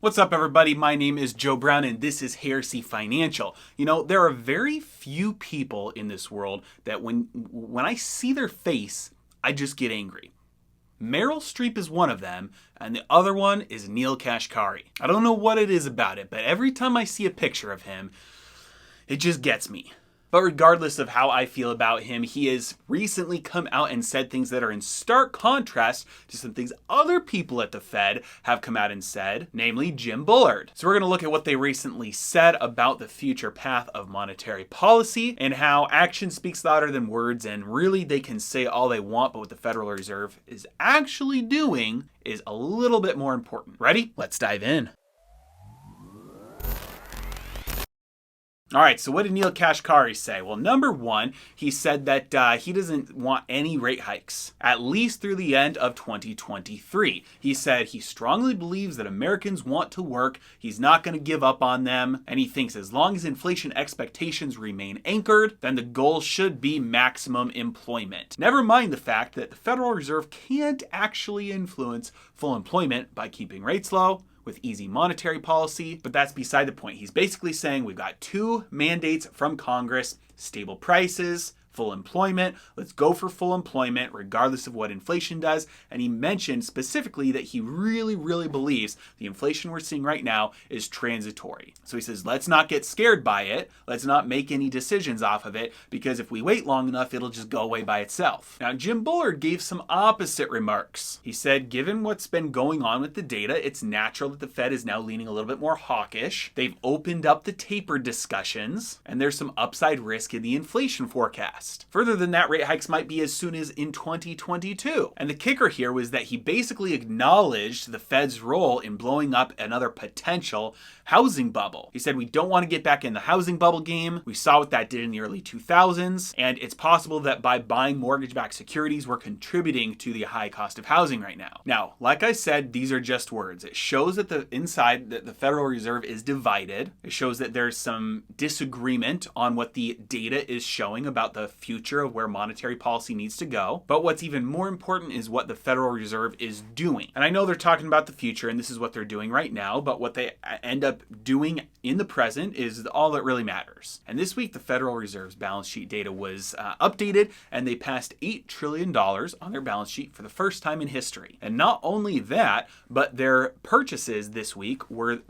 What's up, everybody? My name is Joe Brown, and this is Heresy Financial. You know, there are very few people in this world that when I see their face, I just get angry. Meryl Streep is one of them, and the other one is Neil Kashkari. I don't know what it is about it, but every time I see a picture of him, it just gets me. But regardless of how I feel about him, he has recently come out and said things that are in stark contrast to some things other people at the Fed have come out and said, namely Jim Bullard. So we're going to look at what they recently said about the future path of monetary policy and how action speaks louder than words, and really they can say all they want, but what the Federal Reserve is actually doing is a little bit more important. Ready? Let's dive in. All right, so what did Neil Kashkari say? Well, number one, he said that he doesn't want any rate hikes, at least through the end of 2023. He said he strongly believes that Americans want to work, he's not going to give up on them, and he thinks as long as inflation expectations remain anchored, then the goal should be maximum employment. Never mind the fact that the Federal Reserve can't actually influence full employment by keeping rates low, with easy monetary policy, but that's beside the point. He's basically saying we've got two mandates from Congress: stable prices, full employment. Let's go for full employment regardless of what inflation does. And he mentioned specifically that he really believes the inflation we're seeing right now is transitory. So he says, let's not get scared by it. Let's not make any decisions off of it, because if we wait long enough, it'll just go away by itself. Now, Jim Bullard gave some opposite remarks. He said, given what's been going on with the data, it's natural that the Fed is now leaning a little bit more hawkish. They've opened up the taper discussions, and there's some upside risk in the inflation forecast. Further than that, rate hikes might be as soon as in 2022. And the kicker here was that he basically acknowledged the Fed's role in blowing up another potential housing bubble. He said, we don't want to get back in the housing bubble game. We saw what that did in the early 2000s, and it's possible that by buying mortgage-backed securities, we're contributing to the high cost of housing right now. Now, like I said, these are just words. It shows that the Federal Reserve is divided. It shows that there's some disagreement on what the data is showing about the future of where monetary policy needs to go. But what's even more important is what the Federal Reserve is doing. And I know they're talking about the future, and this is what they're doing right now, but what they end up doing in the present is all that really matters. And this week, the Federal Reserve's balance sheet data was updated, and they passed $8 trillion on their balance sheet for the first time in history. And not only that, but their purchases this week were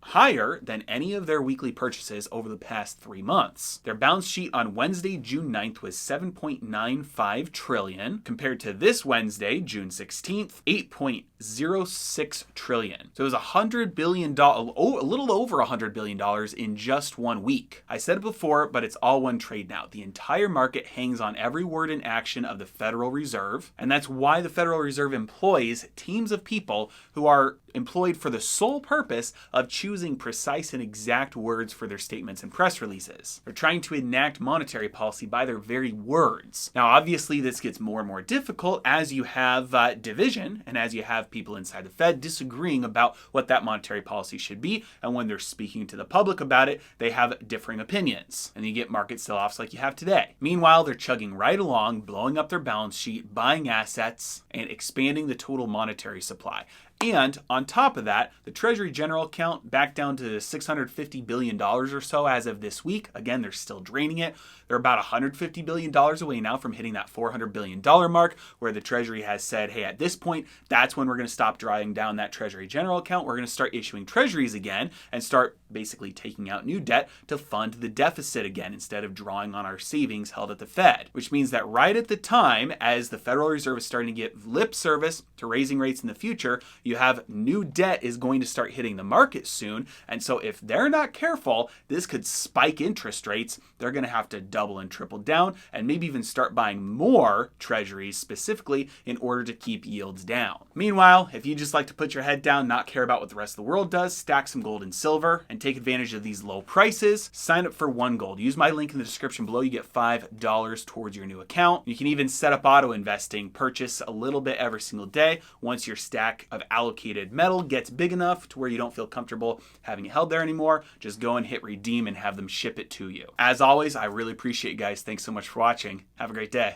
higher than any of their weekly purchases over the past 3 months. Their balance sheet on Wednesday, June 9th was $7.95 trillion, compared to this Wednesday, June 16th, $8.06 trillion. So it was $100 billion, a little over $100 billion in just 1 week. I said it before, but it's all one trade now. The entire market hangs on every word and action of the Federal Reserve, and that's why the Federal Reserve employs teams of people who are employed for the sole purpose of choosing precise and exact words for their statements and press releases. They're trying to enact monetary policy by their very words. Now, obviously, this gets more and more difficult as you have division and as you have people inside the Fed disagreeing about what that monetary policy should be. And when they're speaking to the public about it, they have differing opinions. And you get market sell-offs like you have today. Meanwhile, they're chugging right along, blowing up their balance sheet, buying assets, and expanding the total monetary supply. And on top of that, the Treasury General account back down to $650 billion or so as of this week. Again, they're still draining it. They're about $150 billion away now from hitting that $400 billion mark, where the Treasury has said, hey, at this point, that's when we're going to stop drawing down that Treasury General account. We're going to start issuing treasuries again and start basically taking out new debt to fund the deficit again instead of drawing on our savings held at the Fed. Which means that right at the time, as the Federal Reserve is starting to get lip service to raising rates in the future, you have new debt is going to start hitting the market soon. And so if they're not careful, this could spike interest rates. They're going to have to double and triple down and maybe even start buying more treasuries specifically in order to keep yields down. Meanwhile, if you just like to put your head down, not care about what the rest of the world does, stack some gold and silver and take advantage of these low prices, sign up for One Gold. Use my link in the description below. You get $5 towards your new account. You can even set up auto investing, purchase a little bit every single day. Once your stack of allocated metal gets big enough to where you don't feel comfortable having it held there anymore, just go and hit redeem and have them ship it to you. As always, I really appreciate you guys. Thanks so much for watching. Have a great day.